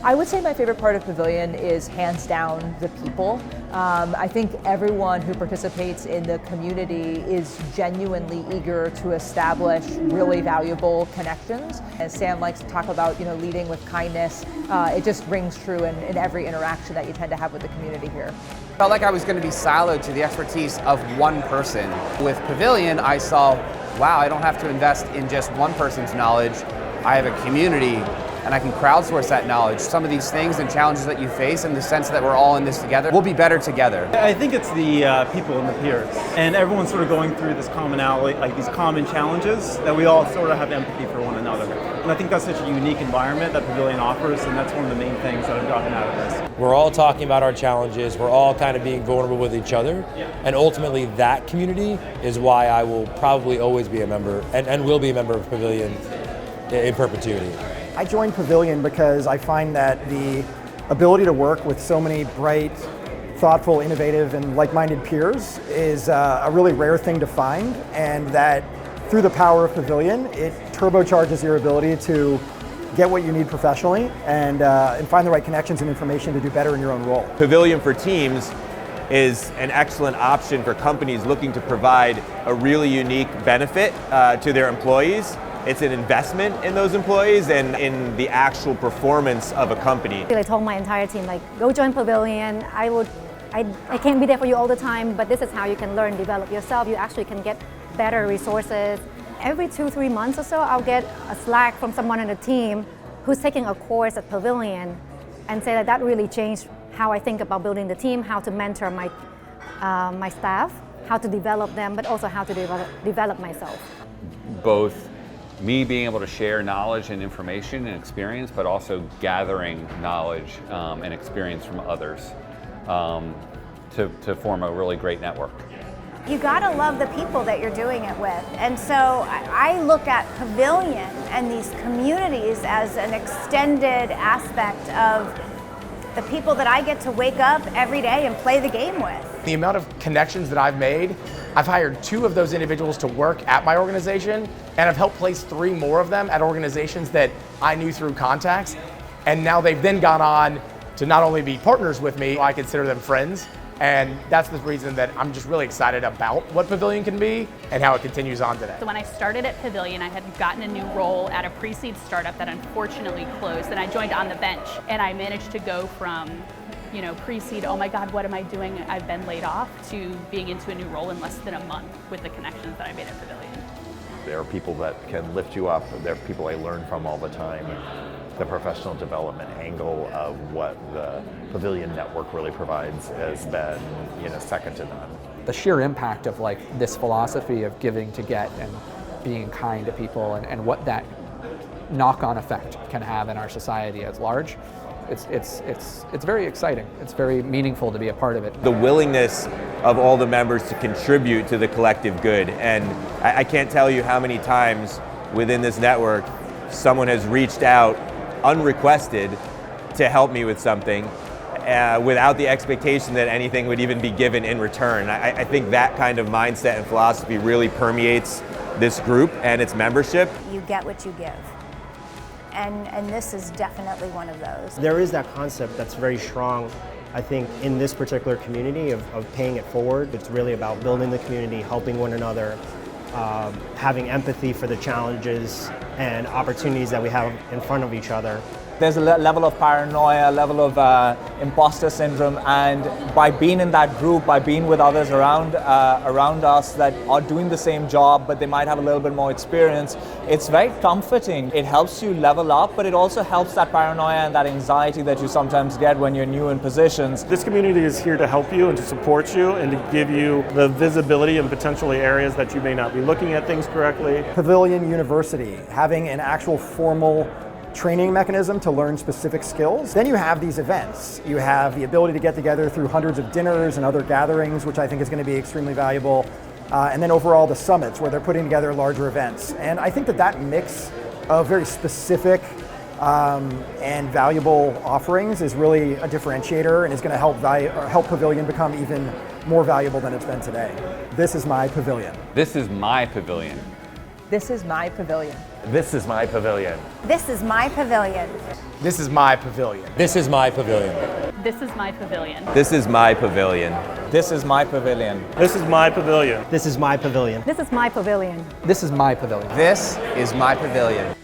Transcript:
I would say my favorite part of Pavilion is hands down the people. I think everyone who participates in the community is genuinely eager to establish really valuable connections. As Sam likes to talk about, leading with kindness, it just rings true in every interaction that you tend to have with the community here. Felt like I was going to be siloed to the expertise of one person. With Pavilion, I saw, wow, I don't have to invest in just one person's knowledge. I have a community, and I can crowdsource that knowledge. Some of these things and challenges that you face, in the sense that we're all in this together, we'll be better together. I think it's the people and the peers, and everyone's sort of going through this commonality, like these common challenges, that we all sort of have empathy for one another. And I think that's such a unique environment that Pavilion offers, and that's one of the main things that I've gotten out of this. We're all talking about our challenges, we're all kind of being vulnerable with each other, and ultimately that community is why I will probably always be a member, and will be a member of Pavilion in perpetuity. I joined Pavilion because I find that the ability to work with so many bright, thoughtful, innovative, and like-minded peers is a really rare thing to find, and that through the power of Pavilion, it turbocharges your ability to get what you need professionally and find the right connections and information to do better in your own role. Pavilion for Teams is an excellent option for companies looking to provide a really unique benefit to their employees. It's an investment in those employees and in the actual performance of a company. I told my entire team, go join Pavilion. I can't be there for you all the time, but this is how you can learn, develop yourself. You actually can get better resources. Every 2-3 months or so, I'll get a Slack from someone on the team who's taking a course at Pavilion and say that really changed how I think about building the team, how to mentor my staff, how to develop them, but also how to develop myself. Both me being able to share knowledge and information and experience, but also gathering knowledge and experience from others to form a really great network. You gotta love the people that you're doing it with. And so I look at Pavilion and these communities as an extended aspect of the people that I get to wake up every day and play the game with. The amount of connections that I've made, I've hired 2 of those individuals to work at my organization, and I've helped place 3 more of them at organizations that I knew through contacts. And now they've then gone on to not only be partners with me, I consider them friends. And that's the reason that I'm just really excited about what Pavilion can be and how it continues on today. So when I started at Pavilion, I had gotten a new role at a pre-seed startup that unfortunately closed, and I joined on the bench. And I managed to go from pre-seed, oh my God, what am I doing? I've been laid off, to being into a new role in less than a month with the connections that I made at Pavilion. There are people that can lift you up. There are people I learn from all the time. The professional development angle of what the Pavilion network really provides has been, second to none. The sheer impact of this philosophy of giving to get and being kind to people and what that knock-on effect can have in our society at large. It's very exciting. It's very meaningful to be a part of it. The willingness of all the members to contribute to the collective good. And I can't tell you how many times within this network someone has reached out unrequested to help me with something without the expectation that anything would even be given in return. I think that kind of mindset and philosophy really permeates this group and its membership. You get what you give. And this is definitely one of those. There is that concept that's very strong, I think, in this particular community of paying it forward. It's really about building the community, helping one another, having empathy for the challenges and opportunities that we have in front of each other. There's a level of paranoia, a level of imposter syndrome, and by being in that group, by being with others around us that are doing the same job, but they might have a little bit more experience, it's very comforting. It helps you level up, but it also helps that paranoia and that anxiety that you sometimes get when you're new in positions. This community is here to help you and to support you and to give you the visibility in potentially areas that you may not be looking at things correctly. Pavilion University, having an actual formal training mechanism to learn specific skills. Then you have these events. You have the ability to get together through hundreds of dinners and other gatherings, which I think is going to be extremely valuable. And then overall the summits, where they're putting together larger events. And I think that mix of very specific and valuable offerings is really a differentiator and is going to help Pavilion become even more valuable than it's been today. This is my Pavilion. This is my Pavilion. This is my pavilion. This is my pavilion. This is my pavilion. This is my pavilion. This is my pavilion. This is my pavilion. This is my pavilion. This is my pavilion. This is my pavilion. This is my pavilion. This is my pavilion. This is my pavilion. This is my pavilion.